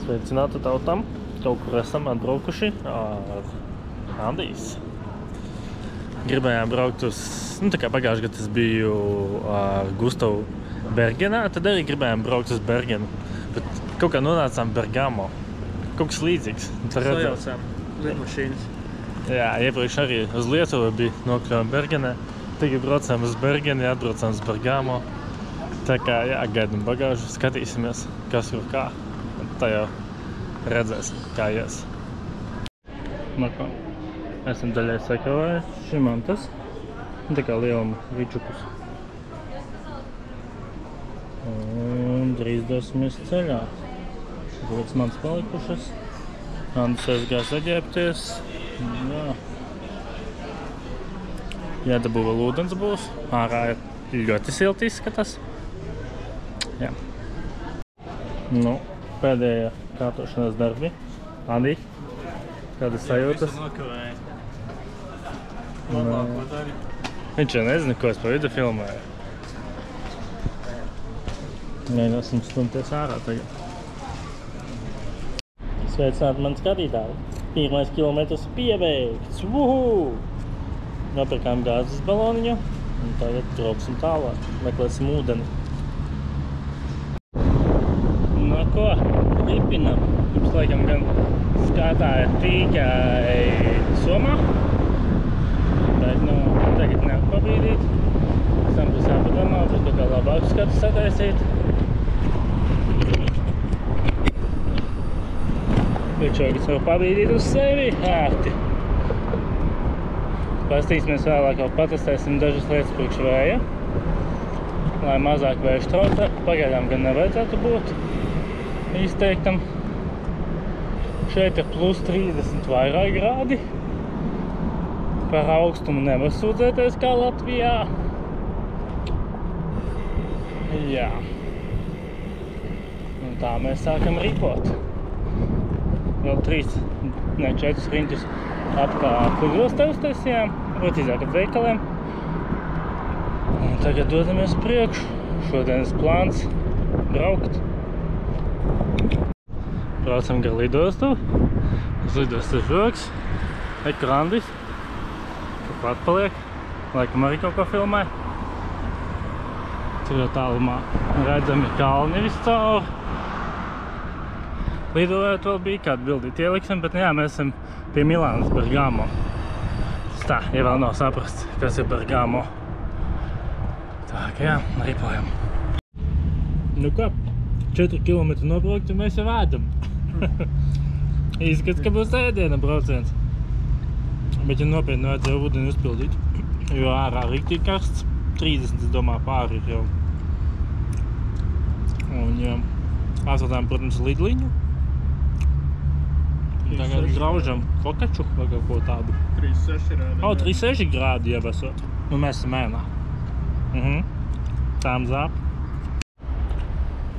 Sveicināti tautam, kaut kur esam atbraukuši ar Andijas. Gribējām braukt uz, tā kā pagājušajā gadā es biju ar Gustavu Bergenā, tad arī gribējām braukt uz Bergenu, bet kaut kā nonācām Bergamo. Kaut kas līdzīgs. Sajaucām lidmašīnas. Jā, iepriekš arī uz Lietuvu bija nokļuvām Bergenē, tagad braucām uz Bergeni, atbraucām uz Bergamo. Tā kā, jā, gaidam bagāžu, skatīsimies, kas ir kā. Tā jau redzēsim, kā ies. Nu ko, esam daļai sakavējuši šim mantas. Tā kā lielam vičukus. Un drīz dosimies ceļā. Būs mans palikušas. Andis aizgās aģēpties. Jā. Jādabū vēl ūdens būs. Ārā ļoti silti izskatās. Jā. Nu, pēdējā kārtošanās darbi. Andi, kādas sajūtas? Viņš jau nezina, ko es pa vidu filmēju. Mēģināsim stumties ārā tagad. Sveicināti mani skatītāji. 1. kilometrs pieveikts. Vuhu! Nopirkām gāzes baloniņu un tagad brauksim tālāk. Meklēsim ūdeni. Nu ko, ripinam. Jums laikam gan skatā ir tikai somā. Bet nu, tagad nav pabīdīt. Pēc tam būs jāpadomā, būs kaut kā labāk skatu sataisīt. Vičogas var pabīdīt uz sevi ērti. Pastīsimies vēlāk, jau patestēsim dažas lietas priekš vēja, lai mazāk vējš traucē. Pagaidām gan nevajadzētu būt izteiktam. Šeit ir plus 30 vairāk grādi. Par augstumu nevar sūdzēties kā Latvijā. Jā. Un tā mēs sākam ripot. Vēl 4 riņķus apkārt lidostā uztaisījām, precīzāk ap veikaliem. Un tagad dodamies priekšu. Šodienas plāns braukt. Braucam gar lidostu. Uz lidostas žogs. Ekrandis. Kaut kā atpaliek. Laikam arī kaut ko filmē. Tur jau tālumā redzami kalni viscaur. Lidojot vēl bija kādu bildīti ieliksim, bet jā, mēs esam pie Milānas Bergamo. Tas tā, ja vēl nav saprasts, kas ir Bergamo. Tā kā jā, ripojam. Nu kā, 4 kilometri nobraukt un mēs jau ēdam. Izskats, ka būs ēdiena brauciens. Bet ja nopietni vajadzēja ūdeni uzpildīt, jo ārā riktīgi karsts, 30, es domā, pāri ir jau. Un jā, atradām, protams, lidliņu. Tagad graužam kokaču vai kaut ko tādu. 36 grādi. 36 grādi jau esot. Nu, mēs esam ēnā. Tām zāp.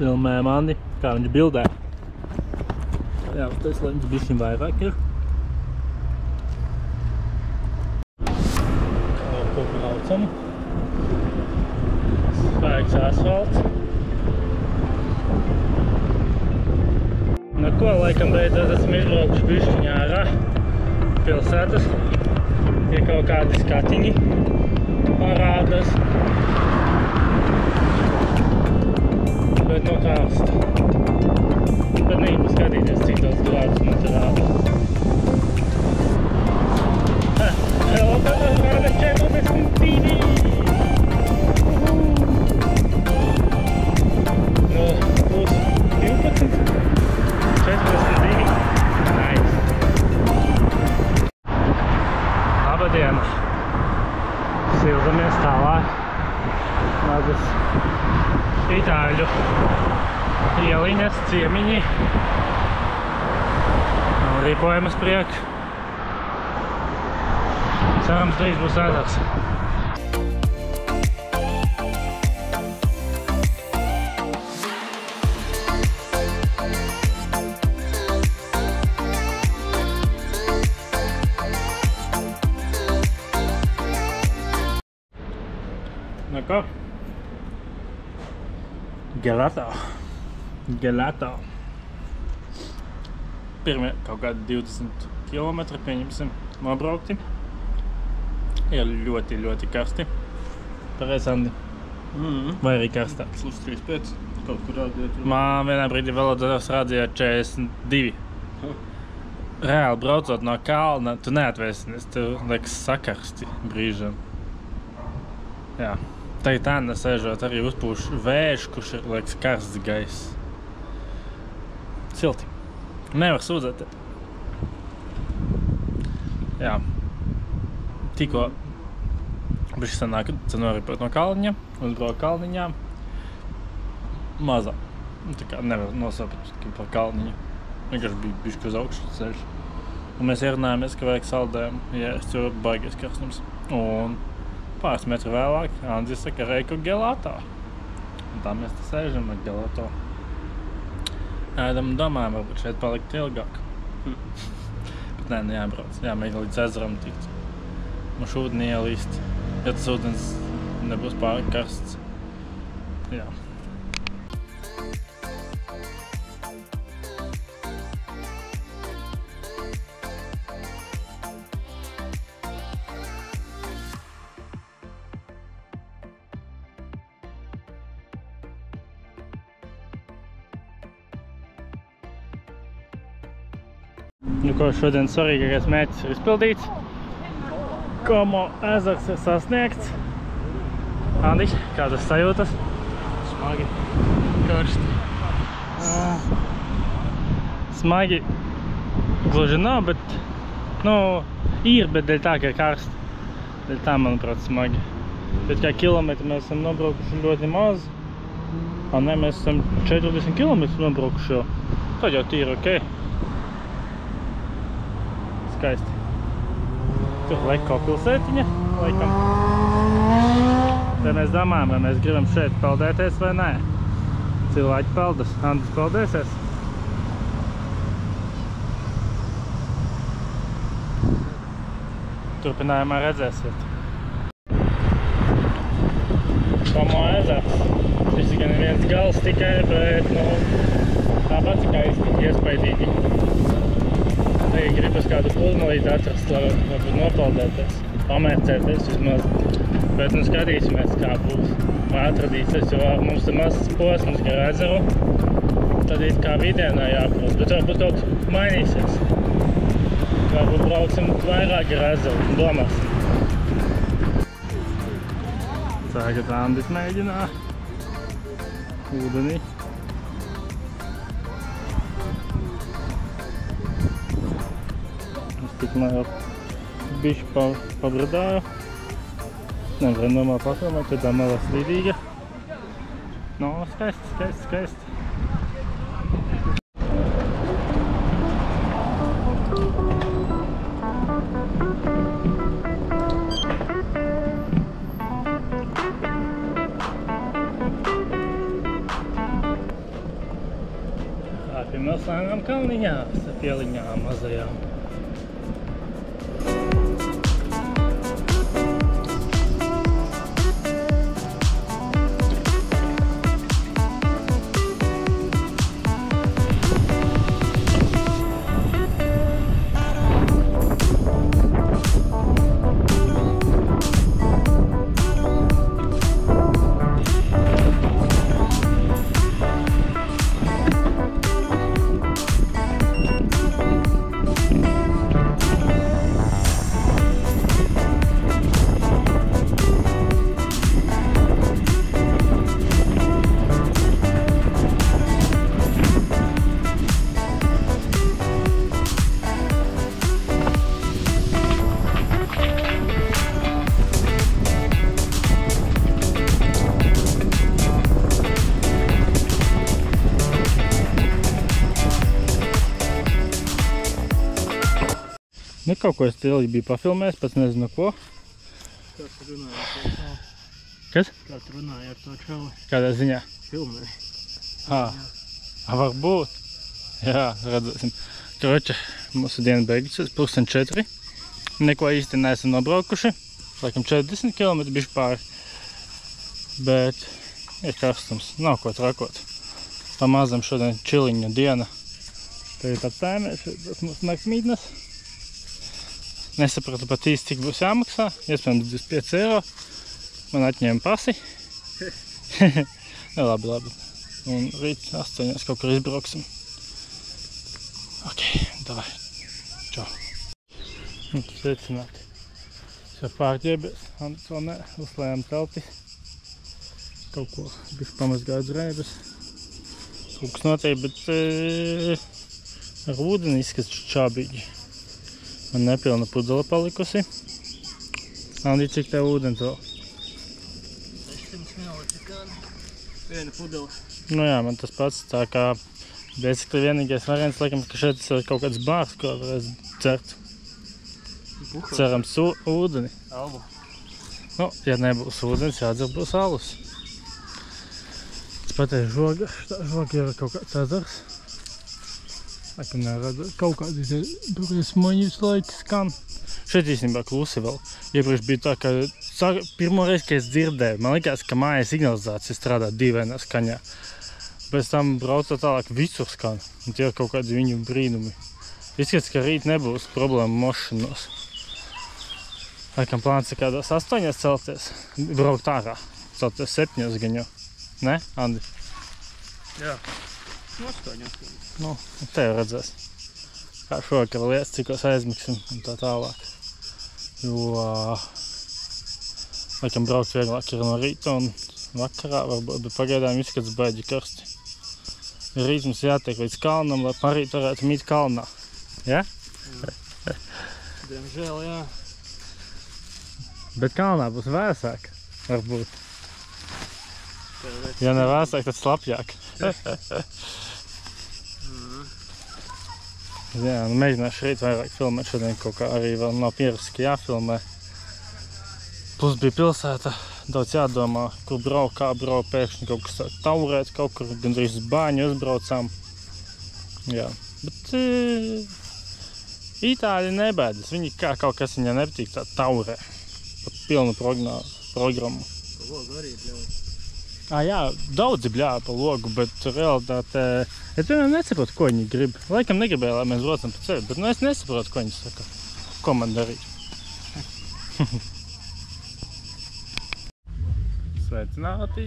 Filmējam Andi, kā viņš bildē. Jā, tas lēns bišķiņ vairāk ir. Kaut ko braucam. Spēks asfalts. Nu ko, laikam beidzot esam izbraukuši bišķiņā ārā pilsētas. Ir kaut kādi skatiņi parādas. Bet no karsta. Bet negribu skatīties, cik daudz grādus mums ir rāda. Vēl rāda 42! Nu, būs 12. 42. Nice. Labdien! Sildamies tālāk. Mazas itāļu ieliņas, ciemiņi. Un ripojam uz priekšu. Cerams, drīz būs ezers. Nu ko? Gelato. pirmie kaut kādi 20 kilometri, pieņemsim, nobraukti. Ir ļoti, ļoti karsti. Pareizi, Andi? Vai arī karstāks? Plus 35, kaut kur rādījot. Man vienā brīdī velodroms rādīja 42. Reāli braucot no kalna, tu neatvēsinies, tev liekas sakarsti brīžam. Jā. Tagad Anna sēžot arī uzpūš vējš, kurš ir, liekas, karsts gaiss. Silti. Nevar sūdzēt. Jā. Tikko bišķi sanāk, noripot no kalniņa, uzbraukt kalniņām. Mazā. Tā kā nevar nosaukt par kalniņu. Vienkārši bija bišķi uz augšu ceļš. Un mēs ierunājāmies, ka vajag saldējumu, ēst, jo baigies karstums. Un pāris metru vēlāk Andris saka, reiku gelato. Un tā mēs te sēžam ar gelato. Ēdam un domājam, varbūt šeit palikt ilgāk. Bet nē, jābrauc. Jāmēģina līdz ezeram tikt. Mums ūdeni ielīst. Ja tas ūdens nebūs pārāk karsts. Jā. Nu ko, šodien svarīgākais mērķis ir izpildīts. Como ezers ir sasniegts. Andi, kādas sajūtas? Smagi. Karsti. Smagi gluži nav, bet, ir, bet dēļ tā, ka ir karsti. Dēļ tā, manuprāt, smagi. Bet kā kilometri mēs esam nobraukuši ļoti maz. Ne, mēs esam 40 kilometri nobraukuši jau. Tad jau tīri ok. Skaisti. Tur Leko pilsētiņa, laikam. Te mēs domājam, vai mēs gribam šeit peldēties vai nē. Cilvēki peldas. Andris peldēsies? Turpinājumā redzēsiet. Como ezers. Šis ir gan viens gals tikai, bet, tāpat skaisti, iespaidīgi. Tagad gribas kādu pludmalīti atrast, lai varbūt nopeldēties, pamērcēties vismaz. Bet skatīsimies, kā būs atradīsies, jo mums ir mazs posms gar ezeru. Tad it kā vidienā jābrauc, bet varbūt kaut kas mainīsies. Varbūt brauksim vairāk gar ezeru un domāsim. Tagad Andis mēģinā ūdenī. Tikmēr jau bišķi pabradāju. Nevaru normāli pafilmēt, jo tā malā slīdīga. Skaisti. Kāpjam no sāngām kalniņās, pieliņām mazajām. Kaut ko es ilgi biju pafilmējis, pats nezinu ko. Kāds runāja ar to čauli? Kas? Kāds runāja ar to čauli? Kādā ziņā? Filmē. Varbūt. Jā, redzēsim. Kroči, mūsu diena beigusies, 3:04. Neko īsti neesam nobraukuši. Laikam 40 km bišķi pāri. Bet ir karstums, nav ko trakot. Pamazam šodien čiliņa diena. Tagad apstājāmies, tas mūsu naktsmītnes. Nesapratu pat īsti, cik būs jāmaksā. Iespējams 25 eiro. Man atņēma pasi. Labi. Un rīt 8 kaut kur izbrauksim. Ok, davai. Čau. Sveicināti. Es jau pārģēbies. Andis vēl ne. Uzlējām telti. Kaut ko bišķi pamazgāju drēbes. Kaut kas notiek, bet ar ūdeni izskats čābīgi. Man nepilna pudele palikusi. Andi, cik tev ūdens vēl? 600 ml. Viena pudele. Nu jā, man tas pats, tā kā basically vienīgais variants, laikam, ka šeit ir kaut kāds bārs, ko varēs dzert. Cerams ūdeni. Albu. Nu, ja nebūs ūdens, jādzer būs alus. Pateicu žoga, šitā žoga ir kaut kāds ezers. Laikam neredzu, kaut kādi briesmoņi visu laiku skan. Šeit īstenībā klusi vēl. Iepriekš bija tā, ka pirmo reizi, kad es dzirdēju, man likās, ka mājas signalizācija strādā dīvainā skaņā. Pēc tam braucot tālāk visur skan. Un tie ir kaut kādi viņu brīnumi. Izskats, ka rīt nebūs problēma mošanos. Laikam plāns ir kādās 8 celties, braukt ārā. Celties 7 gan jau. Ne, Andi? Jā. 8. Nu, te jau redzēs. Kā šovakar lietas, cikos aizmiksim un tā tālāk. Jo, laikam braukt vieglāk ir no rīta un vakarā varbūt, bet pagaidām izskats baigi karsti. Rīt mums jātiek līdz kalnam, lai parīt varētu mīt kalnā. Ja? Diemžēl, jā. Bet kalnā būs vēsāk, varbūt. Ja ne vēsāk, tad slapjāk. Jā, nu mēģināšu rīt vairāk filmēt šodien, kaut kā arī vēl nav pierasts, ka jāfilmē. Plus bija pilsēta, daudz jādomā, kur braukt, kā braukt, pēkšņi kaut kas taurēt, kaut kur gandrīz uz bāņu uzbraucām. Jā, bet Itāļi nebēdas, viņi kā kaut kas viņai nepatīk tā taurē. Pat pilnu programmu. Logu arī bļauj. Jā, daudzi bļāja pa logu, bet realitātē es vienmēr nesaprotu, ko viņi grib. Laikam negribēja, lai mēs braucam pa ceļu, bet es nesaprotu, ko viņi saka. Ko man darīt? Sveicināti!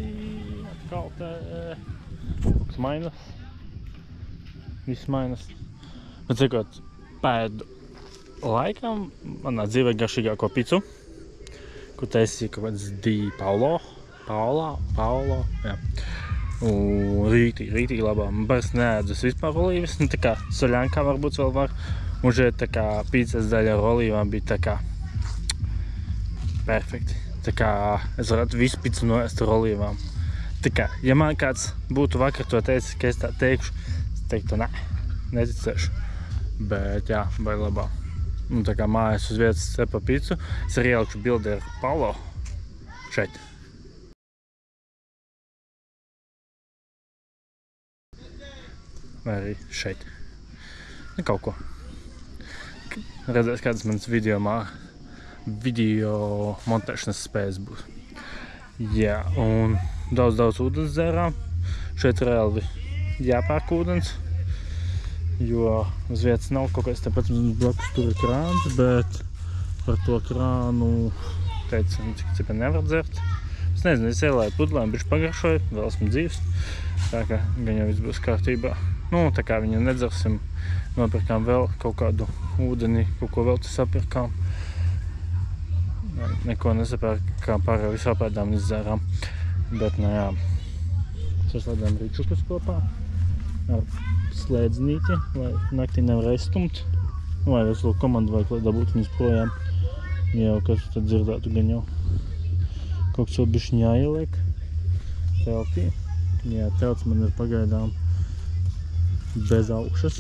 Atkal te kaut mainas. Viss mainas. Bet cikot, pēdu laikam manā dzīvē garšīgāko picu, kur taisīja kaut kāds Di Paolo, jā. Un rītīgi labā. Man bars neēdus vispār olīves, nu tā kā soļankā varbūt vēl var. Un šeit tā kā pīcas daļa ar olīvām bija tā kā perfekti. Tā kā es varētu visu picu noēst ar olīvām. Tā kā, ja man kāds būtu vakar to teicis, ka es tā teikšu, es teiktu, nē, neticēšu. Bet jā, vai labā. Un tā kā mājas uz vietas cepa picu, es arī ielikšu bildi ar Paolo šeit. Vai arī šeit. Nu, kaut ko. Redzēs, kādas manas video montēšanas spējas būs. Jā, un daudz ūdens dzērām. Šeit reāli jāpērk ūdens, jo uz vietas nav kaut kāds tāpēc mums blakus tur ir krāns, bet par to krānu teica, cik nevar dzert. Es nezinu, es ielēju pudelēm, bišķi pagaršoju, vēl esmu dzīvs, tā kā gan jau viss būs kārtībā. Nu, tā kā viņu nedzersim, nopirkām vēl kaut kādu ūdeni, kaut ko vēl te sapirkām. Neko nesapērkām, pārējo visu apēdām izdzērām. Bet, nu jā, saslēdām rīčukus kopā ar slēdznīti, lai naktī nevarēja stumt. Vai veselu komandu vajag, lai dabūtu viņus projām. Jau, kas tad dzirdētu gan jau. Kaut kas vēl bišķiņ jāieliek teltī. Jā, telts man ir pagaidām bez augšas.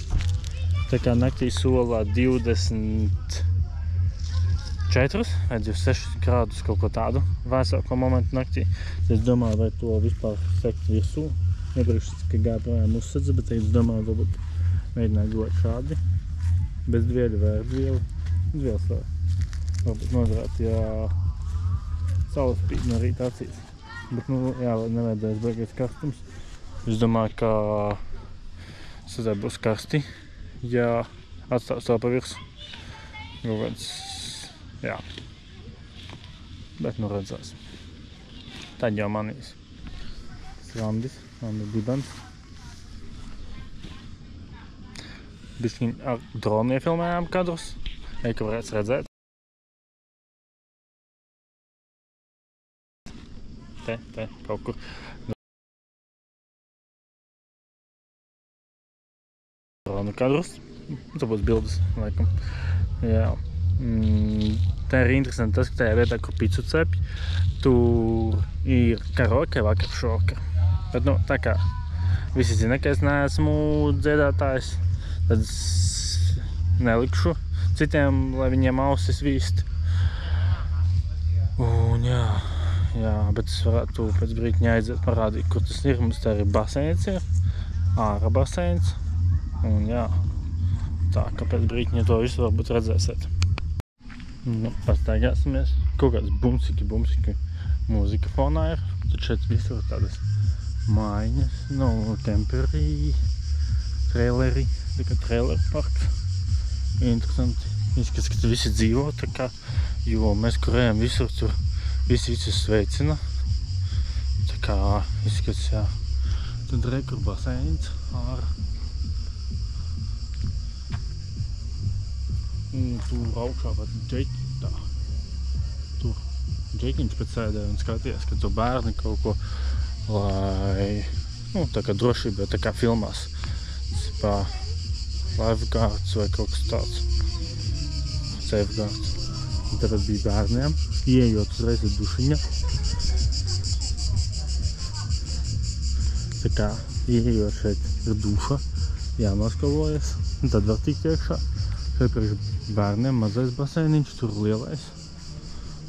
Tā kā naktī solā 24 vai 26 grādus kaut ko tādu vēsāko momentu naktī. Es domāju, vai to vispār sekt virsū. Iepriekš, ka gāja projām uzsadze, bet es domāju, varbūt mēģināju gulēt šādi. Bez dvieļu vai ar dvielu. Dviels var. Varbūt nodarāt, ja saules spīd no rīta acīs. Bet, nu, jā, nevajadzēs baigais karstums. Es domāju, ka sazē būs karsti, Jā, atstās to pa virsu. Kaut kāds, jā. Bet nu redzēs. Tad jau manīs. Randis, Randis dibens. Bišķiņ ar dronu iefilmējām kadrus. Ka varēs redzēt. Te, kaut kur. Dronu kadrus. Tā būs bildes, laikam. Jā. Tā ir interesanti tas, ka tajā vietā, kur picu cepj, tur ir karaoke vakar šokar. Bet, nu, tā kā visi zina, ka es neesmu dziedātājs, tad es nelikšu citiem, lai viņiem ausis vīst. Un jā, bet es varētu pēc brīķiņa aiziet parādīt, kur tas ir. Mums tā arī baseins ir, ārā baseins. Un jā, tā kā pēc brīķiņa to visu varbūt redzēsiet. Nu, pastaigāsimies. Kaut kāds bumsiki mūzika fonā ir. Tad šeit visur tādas mājiņas, nu, kemperi, traileri, tā kā trailer parks. Interesanti. Izskatās, ka tur visi dzīvo, tā kā, jo mēs, kur ejam visur, tur visi sveicina. Tā kā, izskatās, jā. Tad rekur baseins ārā. Un tur augšā pat džeķi, tā. Tur džeķiņš pēc sēdē un skaties, ka tur bērni kaut ko, lai, nu, tā kā drošība, tā kā filmās. Cipā, lifeguards vai kaut kas tāds. Safeguards. Un tāpēc bija bērniem, ieejot uzreiz ir dušiņa. Tā kā, ieejot šeit ir duša, jānoskalojas, un tad var tikt iekšā. Šeit priekš bērniem mazais baseiniņš, tur lielais.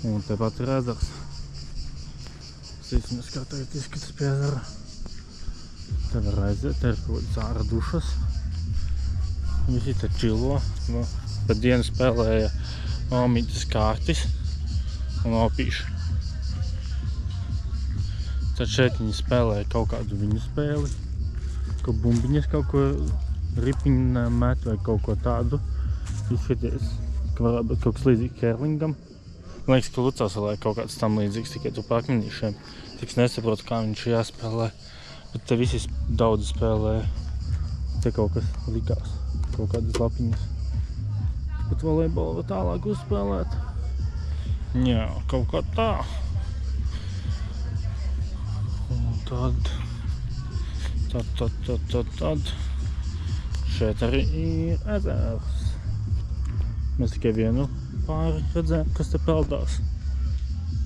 Un tepat ir ezers. Sīsimies, kā tagad izskatās pie ezera. Te var aiziet, te ir kaut kāds ārā dušas. Visi te čilo. Pēc dienu spēlēja omītas kārtis un opīši. Tad šeit viņi spēlēja kaut kādu viņu spēli. Kaut bumbiņas kaut ko ripiņu met vai kaut ko tādu. Izskaties, ka varētu būt kaut kas līdzīgs kerlingam. Man liekas, ka Lucāsalē kaut kāds tam līdzīgs, tikai tur pa akmenīšiem. Tik es nesaprotu, kā viņš jāspēlē. Bet te visi daudz spēlēja. Te kaut kas likās. Kaut kādas lapiņas. Bet volejbolu var tālāk uzspēlēt. Jā, kaut kā tā. Un tad. Šeit arī ir ezers. Mēs tikai vienu pāri redzējām, kas te peldās.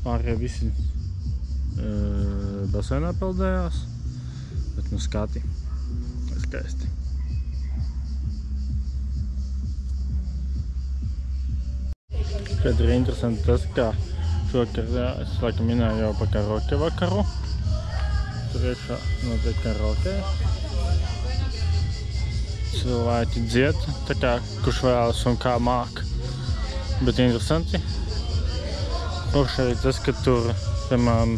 Pārējie visi baseinā peldējās. Bet nu skati. Skaisti. Šeit ir interesanti tas, ka šokar, es laikam minēju jau pa karaoke vakaru. Tur iekšā notiek karaoke. Cilvēki dzied, tā kā kurš vēlas un kā māk. Bet interesanti. Forši arī tas, ka tur, piemēram,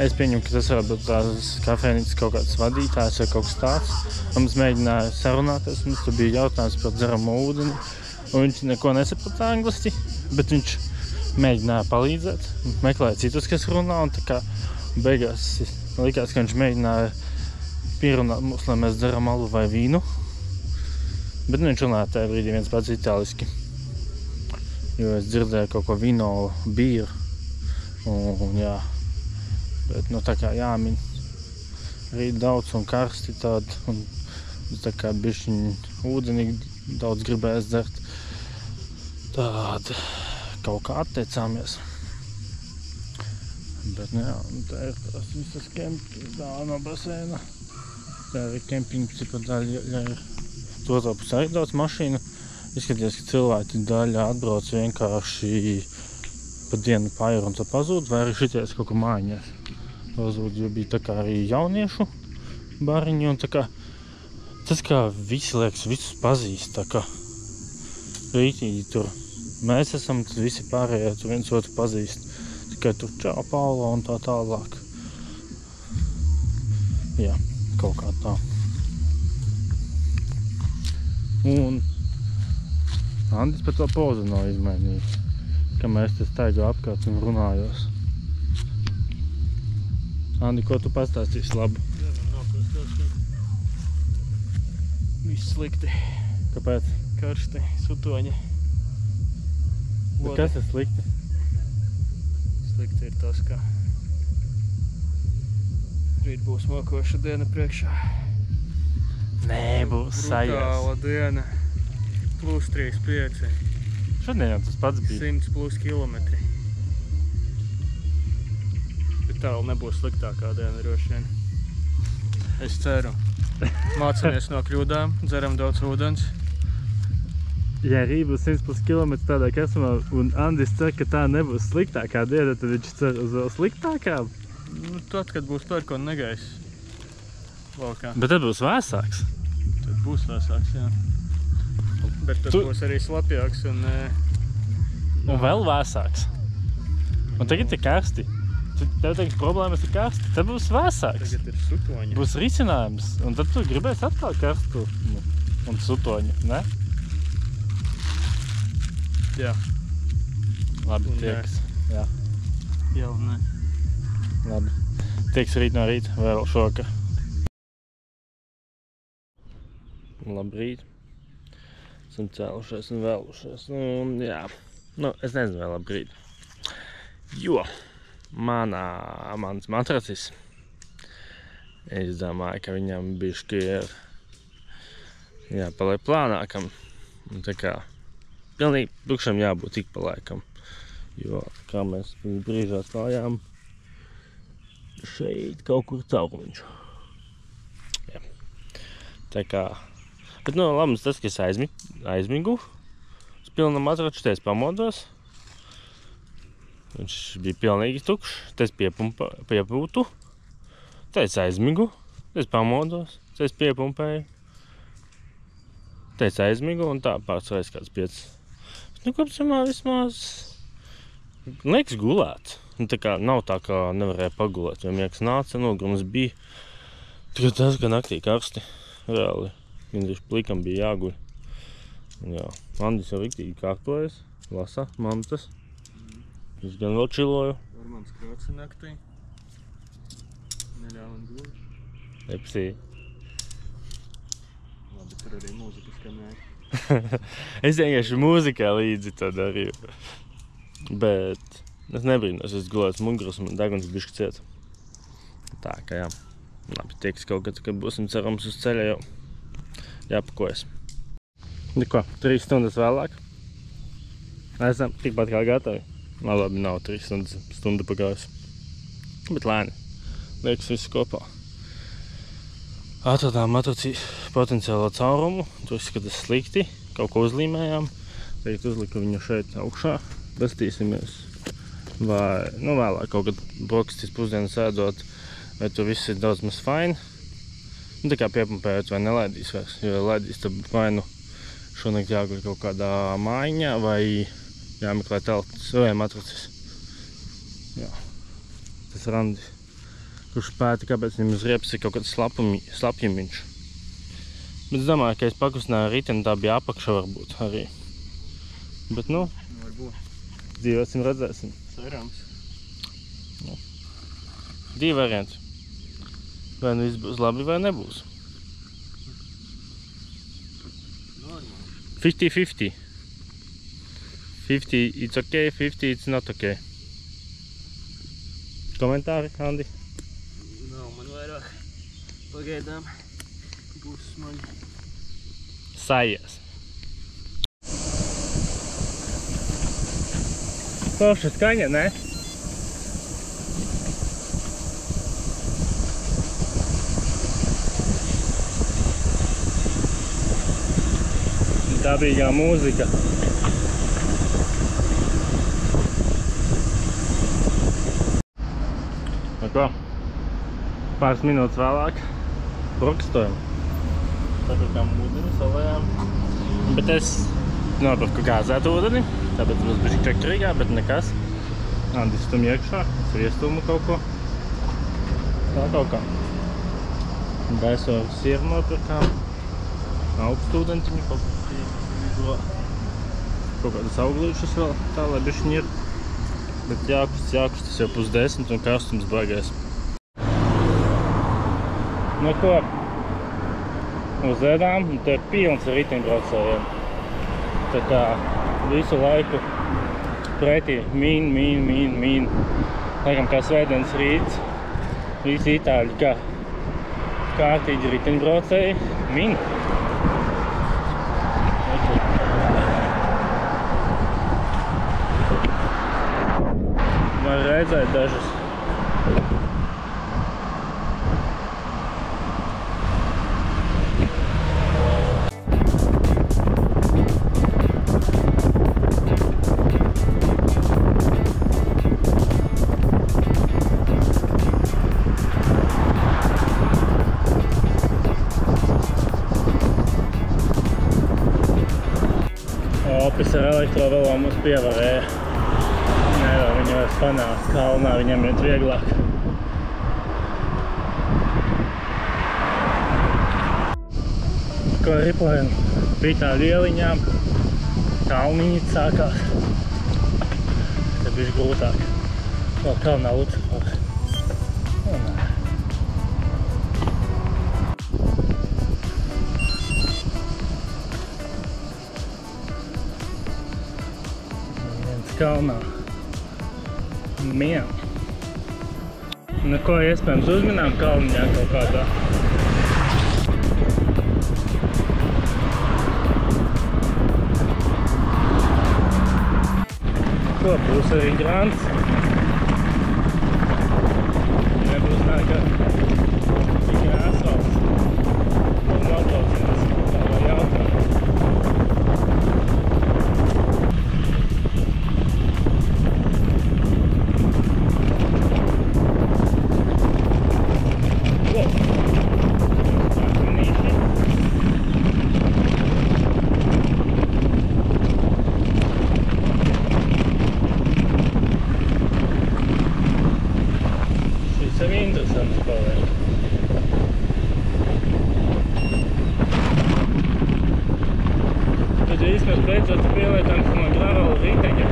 es pieņemu, ka tas varētu būt tās kafejnīcas kaut kāds vadītājs vai kaut kas tāds. Un mums mēģināja sarunāties, mums tur bija jautājums par dzeramo ūdeni. Un viņš neko nesaprata angliski, bet viņš mēģināja palīdzēt, meklēja citus, kas runā, un tā kā beigās likās, ka viņš mēģināja pierunāt mūs, lai mēs dzeram alu vai vīnu. Bet viņš runāja tajā brīdī viens pats itāliski, jo es dzirdēju kaut ko vino, bīru, un jā. Bet nu tā kā jāmin, arī daudz un karsti tādi, un tā kā bišķiņi ūdenī daudz gribēs dzert. Tāda kaut kā atteicāmies. Bet nu jā, tā ir tās visas kempiņas dāļa no baseina. Tā ir kempiņa cipa daļa ir. Tur otrā pusē arī daudz mašīnu. Izskaties, ka cilvēki daļa atbrauc vienkārši pa dienu pair un tad pazūd, vai arī šities kaut kur mājiņās. Pazūd, jo bija tā kā arī jauniešu bariņi un tā kā tas kā visi liekas, visus pazīst, tā kā rītīgi tur mēs esam, tad visi pārējie tur viens otru pazīst. Tikai tur čau, Paulo un tā tālāk. Jā, kaut kā tā. Un Andis pat vēl pozu nav izmainījis, kamēr es te staigu apkārt un runājos. Andi, ko tu pastāstīsi labu? Jā, man nav ko stāstīt. Viss slikti. Kāpēc? Karsti, sutoņi. Bet kas ir slikti? Slikti ir tas, ka rīt būs mokoša diena priekšā. Nē, būs sajās. Brutāla diena. Plus 3,5. Šodien jau tas pats bija. 100 plus kilometri. Bet tā vēl nebūs sliktākā diena droši vien. Es ceru. Mācamies no kļūdām, dzeram daudz ūdens. Ja arī būs 100 plus kilometri tādā karstumā un Andis cer, ka tā nebūs sliktākā diena, tad viņš cer uz vēl sliktākām? Nu, tad, kad būs pērkona negaiss laukā. Bet tad būs vēsāks. Tad būs vēsāks, jā. Bet tad būs arī slapjāks un... Un vēl vēsāks. Un tagad ir karsti. Tev tagad problēmas ir karsti. Tad būs vēsāks. Tagad ir sutoņi. Būs risinājums. Un tad tu gribēsi atkal karstu un sutoņu, ne? Jā. Labi, Un tieks. Jā. Jā, un ne. Labi. Tieks rīt no rīta, vēl šokar. Labrīt. Esam cēlušies un vēlušies. Un jā, nu es nezinu vēl labrīt. Jo mans matracis, es domāju, ka viņam bišķi ir jāpaliek plānākam. Un tā kā pilnīgi tukšam jābūt ik pa laikam. Jo, kā mēs brīžā klājām, šeit kaut kur caurumiņš. Jā. Tā kā, bet nu labums tas, ka es aizmigu. Es pilnam matraču, te es pamodos. Viņš bija pilnīgi tukšs, te es piepūtu. Te es aizmigu, te es pamodos, te es piepumpēju. Te es aizmigu un tā pārsvarēs kāds 5. Nu, kopumā vismaz liekas gulēt. Nu, tā kā nav tā, kā nevarēja pagulēt, jo miegs nāca, nogurums bija. Tikai tas, ka naktī karsti. Reāli, gandrīz plikam bija jāguļ. Jā, Andis jau riktīgi kārtojas, lasa mantas. Es gan vēl čiloju. Normāns kroci naktī. Neļāva un gluži. Epsī. Labi, tur arī mūzika skanēja. Es vienkārši mūzikā līdzi to darīju. Bet es nebrīnos, es gulēju muguras un deguns bišķi ciet. Tā kā jā. Labi, tieks kaut kad būsim cerams uz ceļa jau jāpakojas. Nu ko, 3 stundas vēlāk. Esam tikpat kā gatavi. Labi, nav 3 stundu pagājusi. Bet lēni. Liekas visu kopā. Atradām matracī potenciālo caurumu. Tur izskatās slikti. Kaut ko uzlīmējām. Tagad uzliku viņu šeit augšā. Pastīsimies. Vai, nu vēlāk kaut kad brokastis pusdienas ēdot. Vai tur viss ir daudz maz fine. Nu tā kā piepumpējot vai nelaidīs vairs. Jo laidīs tad vai nu šonakt jāguļ kaut kādā mājiņā vai jāmeklē telpas vai matracis. Jā. Tas Randis, kurš pēta, kāpēc viņam uz riepas ir kaut kāds slapjumiņš. Bet es domāju, ka es pakustināju riteni, tā bija apakša varbūt arī. Bet nu, Varbūt. dzīvosim, redzēsim. Cerams. 2 varianti. Vai nu viss būs labi vai nebūs. Normāli. 50-50. 50 it's okay, 50 it's not okay. Komentāri, Andi? Nav man vairāk. Pagaidām būs smagi. Sajies. Forša skaņa, ne? Dabīgā mūzika. Nu ko, pāris minūtes vēlāk brokstojam. Sapirkām ūdeni, salējām. Bet es nopirku gāzētu ūdeni, tāpēc mums bišķi čekrīgā, bet nekas. Andis stum iekšā, es iestumu kaut ko. Tā kaut kā. Gaiso sieru nopirkām. augstu ūdentiņu, kaut kādas auglīšas vēl, tā lai bišķiņ ir. Bet jākust, tas jau 9:30 un karstums baigais. Nu ko, uzēdām, un te ir pilns ar riteņbraucējiem. Tā kā visu laiku pretī mīn. Laikam kā svētdienas rīts, visi itāļi kā kārtīgi riteņbraucēji min. Var redzēt dažas. Opis ar elektrovelo mums pievarēja. Nevar viņu vairs panākt kalnā, viņam iet vieglāk. Ko ripojam pitā lieliņām, kalniņi sākās. Te bišķi grūtāk. Vēl kalnā Lucifors. Kalnā. Mien. Nu ko, iespējams uzminām kalniņā kaut kādā. Ko, būs arī grants. Nebūs tā, ka tikai asfalts. Un nobrauciens. Tā var jautāt. Mēs beidzot pielietām no gravela riteņa.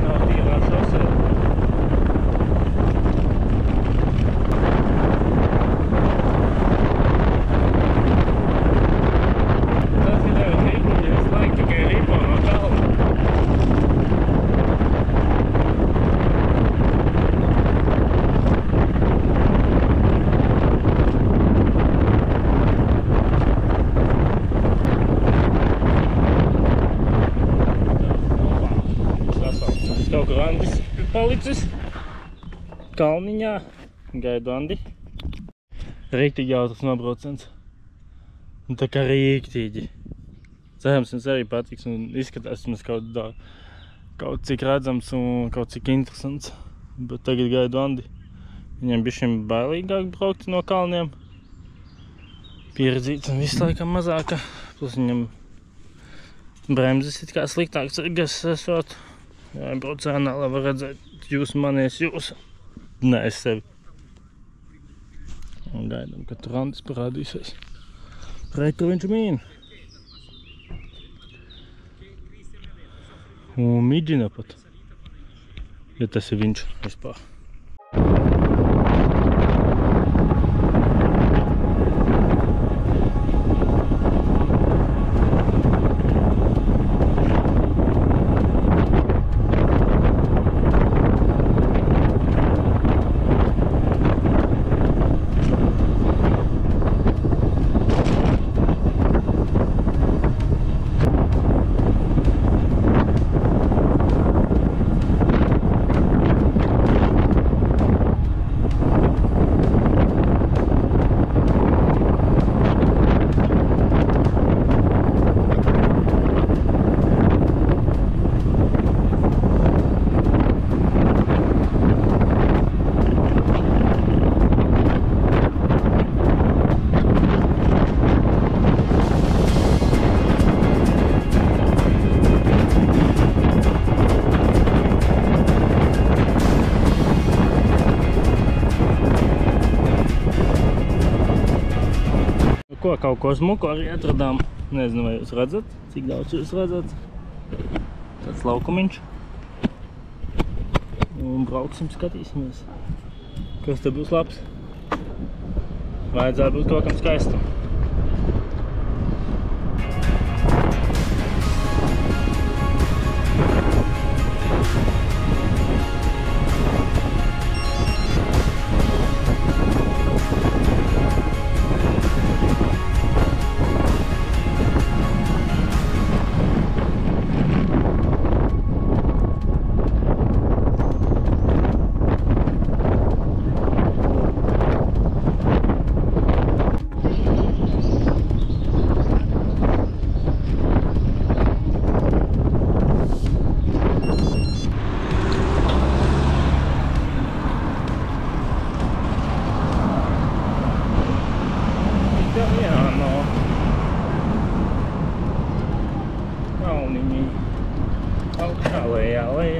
Nav tīrā sasē. Tas ir jau rīkuļi, visu laiku tikai ripo no kalna. Kaut kur Andis ir palicis kalniņā, gaidu Andi. Rīktīgi jautrs nobrauciens. Un tā kā rīktīgi. Cerams, jums arī patiks un izskatās mums kaut cik redzams un kaut cik interesants. Bet tagad gaidu Andi. Viņam bišķiņ bailīgāk braukt no kalniem. Pieredzīts un visu laikam mazāka. Plus viņam bremzes it kā sliktāks esot. Jābrauc ēnā, lai var redzēt jūs manies jūs. Nē, es sevi. Un gaidām, ka tur Andis parādīsies. Rei, ka viņš mīn. Un mīģina pat. Ja tas ir viņš vispār. kaut ko smuku arī atradām. Nezinu, vai jūs redzat, cik daudz jūs redzat. Tāds laukumiņš. Un brauksim, skatīsimies, kas te būs labs. Vajadzētu būt kaut kam skaistam.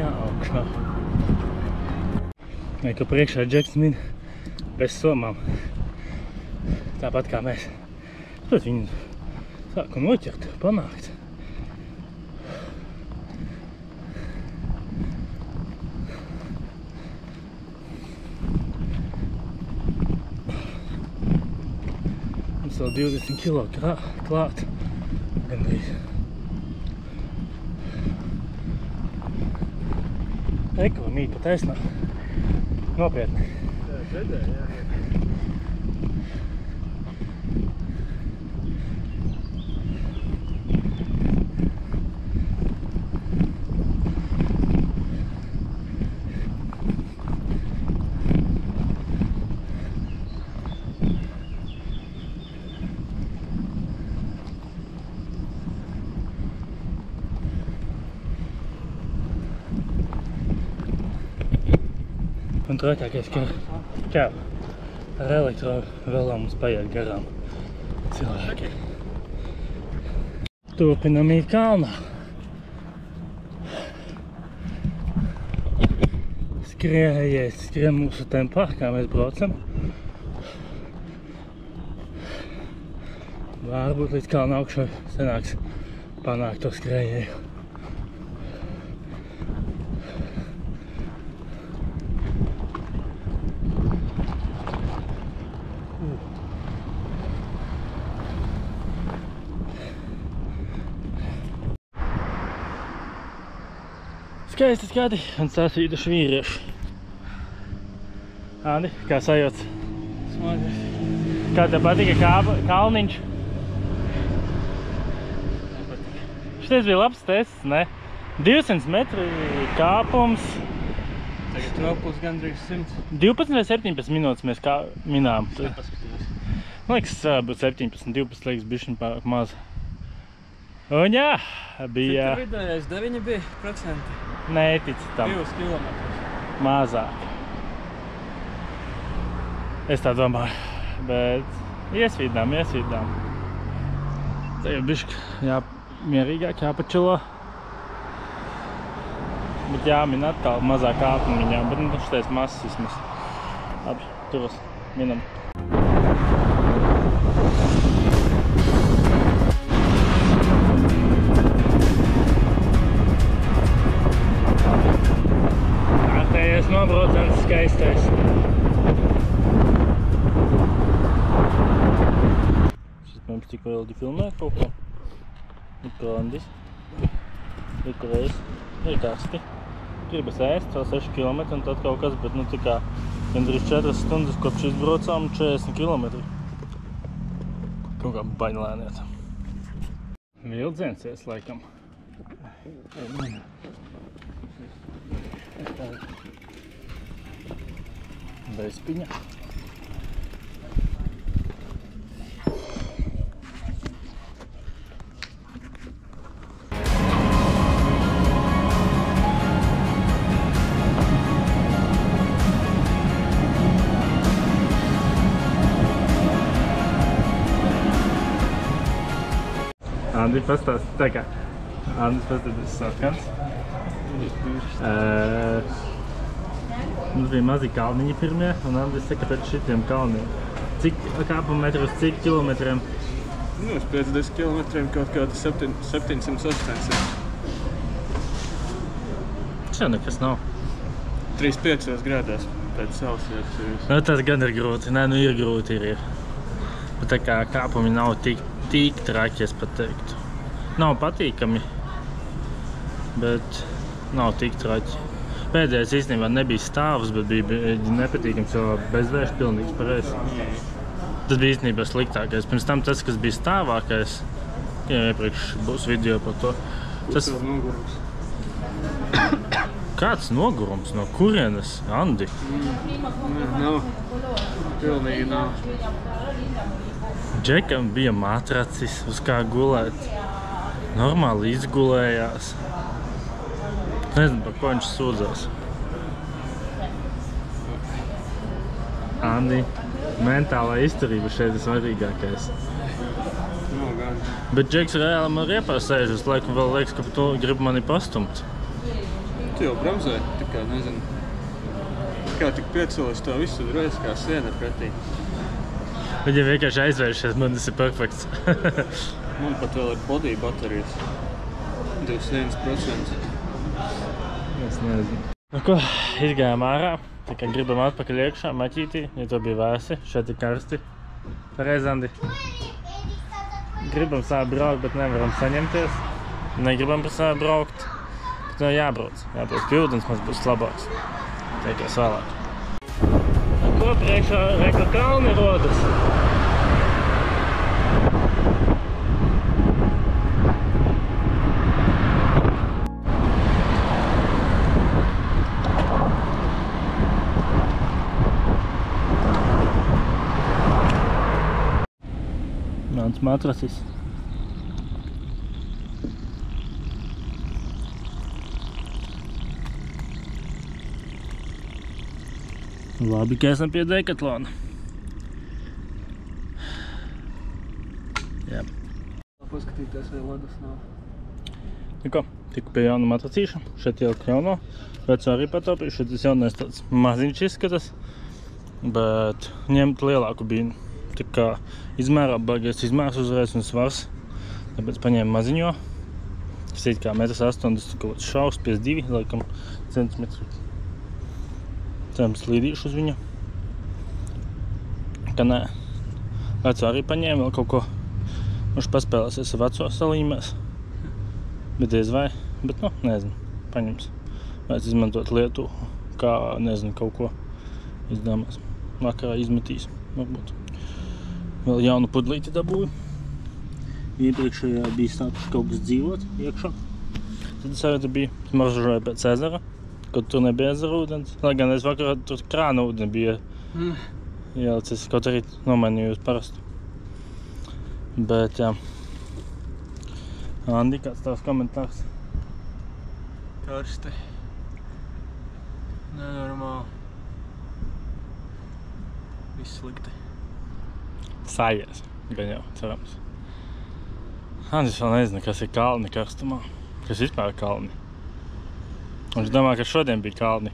Augšā. Vai, ka priekšā Džeks min bez somām. Tāpat kā mēs. Tad viņi sāka noķert, panākt. Mums vēl 20 kilo klāt. Gandrīz. Eko, mīt pa taisnā. Nopietni. Jā, redzēju, jā. Un trakākais, ka ar elektrovēlā mums paiet garām cilvēki. Turpinam īt kalnā. Skrien mūsu tempā, kā mēs braucam. Varbūt līdz kalna augšā sanāks panākt to skrējēju. Skaisti skati un sasvīduši vīrieši. Andi, kā sajūts? Smagies. Kā tev patika kalniņš? Šitais bija labs tests, ne? 200 metri kāpums. Tagad nopūs gandrīz 100. 12 vai 17 minūtes mēs kā minām. Nepaskatījos. Man liekas, būtu 17, 12 liekas bišķiņ pārāk maz. Un jā, bija... Cik vidējais 9 bija procenti? Netici tam. 2 kilometrus. Mazāk. Es tā domāju, bet iesvīdām. Tagad bišķi mierīgāk jāpačilo. Bet jāmin atkal mazāk kāpumiņā, bet nu šitais mazs vismaz. Labi, turos minam. Nobraucams skaistais. Šis mums tikko ilgi filmē kaut ko. Ir krandis. Ir kreis. Ir karsti. Gribas ēst, vēl 6 km un tad kaut kas, bet nu tā kā gandrīz 4 stundas kopš izbraucām 40 km. Kaut kā baņlēniet. Vildziens ies laikam. Bezpiņa. Andi pastāst, tā kā Andis pastāstīs sarkans. Mums bija mazi kalniņi pirmie, un Andis saka pēc šitiem kalniem. Cik kāpumetru uz cik kilometriem Nu, uz 50 kilometriem kaut kādi 700-800. Šeit nekas nav. 3-5 grādās pēc Celsijas. Nu, tas gan ir grūti. Nē, nu ir grūti ir. Bet tā kā kāpumi nav tik traki, es pat teiktu. Nav patīkami, bet nav tik traki. Pēdējais īstenībā nebija stāvs, bet bija nepatīkams, jo bezvērš pilnīgs pareizi. Tas bija īstenībā sliktākais. Pirms tam tas, kas bija stāvākais, jau iepriekš būs video par to. Tas nogurums. Kāds nogurums? No kurienes, Andi? Nav. Pilnīgi nav. Džekam bija matracis, uz kā gulēt. Normāli izgulējās. Nezinu, par ko viņš sūdzās. Andi, mentālā izturība šeit ir svarīgākais. Nav gan. Bet Džeks reāli man riepā sēžas, laikam vēl liekas, ka tu gribi mani pastumt. Tu jau bremzēji, tā kā nezinu. Kā tik piecēlies to visu reiz kā siena pretī. Viņa vienkārši aizvēršies, man tas ir perfekts. Man pat vēl ir body baterijas. 21%. Es nezinu. Nu ko, izgājām ārā. Tā kā gribam atpakaļ iekšā, maķītī, jo to bija vēsi. Šeit ir karsti. Pareiz, Andi. Gribam sākt braukt, bet nevaram saņemties. Negribam par sākt braukt. Bet no jābrauc. Jābrauc pie ūdens, mums būs labāks. Teikies vēlāk. Ko priekšā reka kalni rodas? Mans matracis. Labi, ka esam pie Decathlona. Jā. Paskatīties, vai ledus nav. Nu ko, tiku pie jauna matracīša. Šeit ieliku jauno. Veco arī pataupīju. Šeit tas jaunais tāds maziņš izskatas. Bet ņemt lielāku bīnu. Tā kā izmērā baigais izmērs uzreiz un svars. Tāpēc paņēmu maziņo. Tas ir kā 1,80 m, kaut kāds šaurs, 52 laikam centimetri. Slīdīšu uz viņu. Ka nē. Veco arī paņēmu vēl kaut ko. Viņš paspēlēsies ar veco salīmēs. Bet diez vai. Bet, nu, nezinu. Paņems. Vajadz izmantot lietu, kā, nezinu, kaut ko izdomās. Vakarā izmetīs, varbūt. Vēl jaunu pudlīti dabūju. Iepriekšējā bija sākuši kaut kas dzīvot iekšā. Tad es arī bija smaržoju pēc ezera. Kaut tur nebija ezera ūdens. Lai gan es vakarā tur krāna ūdeni bija ielicis, kaut arī nomainīju uz parastu. Bet, jā. Andi, kāds tavs komentārs? Karsti. Nenormāli. Viss slikti. Sājies, gan jau, cerams. Andis vēl nezina, kas ir kalni karstumā. Kas vispār ir kalni. Viņš domā, ka šodien bija kalni.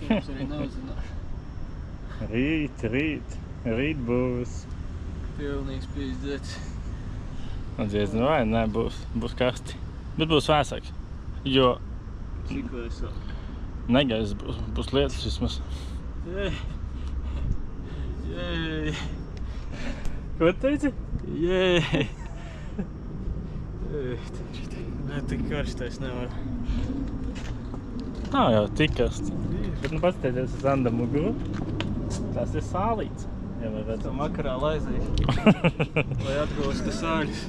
Jums arī neuzzināšu. Rīt būs. Pilnīgs pīzdēts. Diezinu vai, nē, būs karsti. Bet būs vēsāks. Jo Cik vēsāk? negaiss būs lietas vismaz. Jej! Ko teici? Jej! Nē, tik karstais nevar. Nav jau tik karsts. Bet nu paskatieties uz Anda muguru. Tas ir sālīts. Ja var redzēt. Tam vakarā laizīšu. Lai atgūstu sāļus.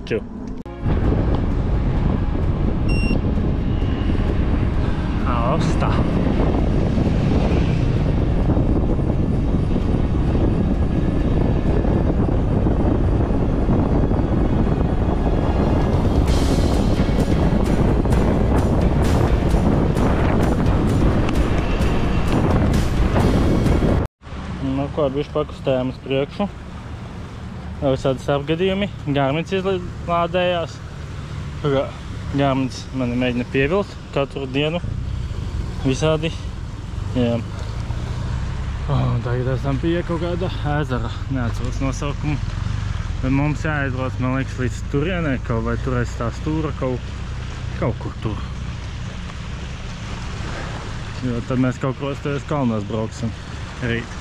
Ču. Austā. Nu ko, bišķi pakustējām uz priekšu. Visādi starpgadījumi. Garmins izlādējās. Garmins mani mēģina pievilkt katru dienu. Visādi. Jā. Tagad esam pie kaut kāda ezera. Neatceros nosaukumu. Bet mums jāaizbrauc, man liekas, līdz turienē kaut vai tur aiz tā stūra kaut kur tur. Jo tad mēs kaut kur tajos kalnos brauksim rīt.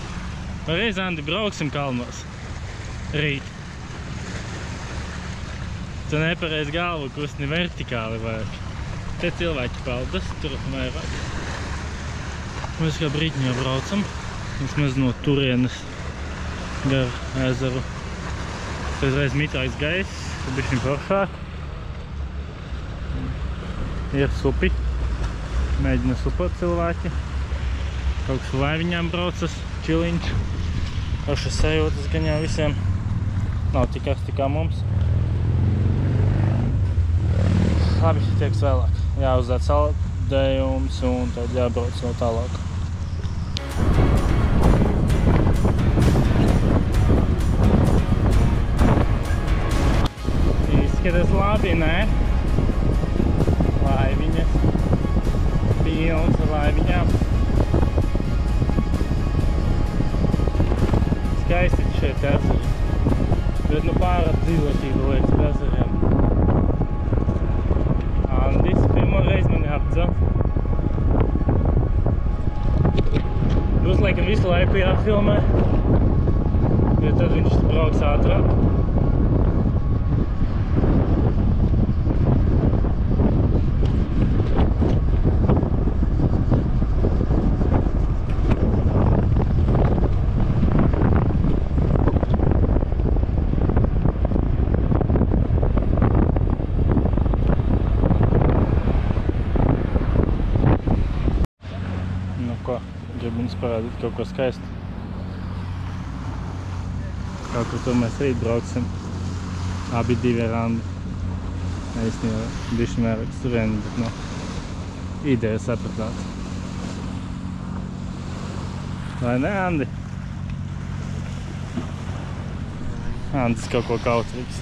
Reiz, Andi, brauksim kalnos rīt. Tu nepareiz galvu kustini vertikāli vajag. Te cilvēki paldas, tur vairāk. Mēs kā brīķiņā braucam, vismaz no turienes gar ezeru. Uzreiz mitrāks gaiss, bišķiņ foršāk. Ir supi. Mēģina supot cilvēki. Kaut kas laiviņām braucas, čiliņš. Pašas sajūtas gan jau visiem. Nav tik karsti kā mums. Labi, tieks vēlāk. Jāuzdēt saldējums un tad jābrauc vēl tālāk. Izskatās labi, nē? Laiviņas. Pilns ar laiviņām. Skaisti šeit ezeri. Bet nu pārāk dzīvotība liekas par ezeriem. Andis pirmo reizi mani apdzen. Būs laikam visu laiku jāfilmē. Jo tad viņš brauks ātrāk. Gribu jums parādīt kaut ko skaistu. Kaut kur tur mēs rīt brauksim. Abi divi ar Andi. Īstenībā bišķi vairāk turieni, bet no ideja sapratāt. Vai ne, Andi? Andis kaut ko kautrīgs.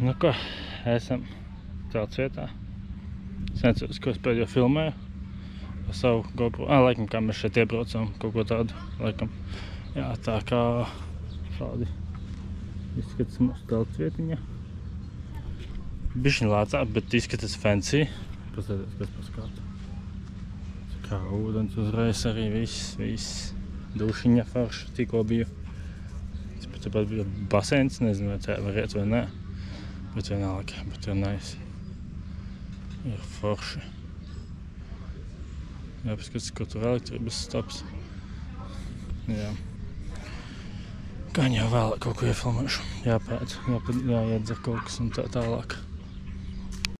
Nu ko, esam celts vietā. Es neceros, ko es pēdējo filmēju ar savu GoPro. Laikam, kā mēs šeit iebraucam, kaut ko tādu, laikam. Jā, tā kā šādi izskatās mūsu celts vietiņa. Bišķiņ lācāk, bet izskatās fancy. Pastāties, kas paskātu. Kā ūdens uzreiz arī viss. Dušiņa forša, tikko biju. Tāpat bija baseins, nezinu, vai tā var iet vai nē. Bet vienalga, bet ir nice. Ir forši. Jāpaskatās, ko tur elektrības stops. Jā. Gan jau vēl kaut ko iefilmēšu. Jāpēc, jāiedzer kaut kas un tā tālāk.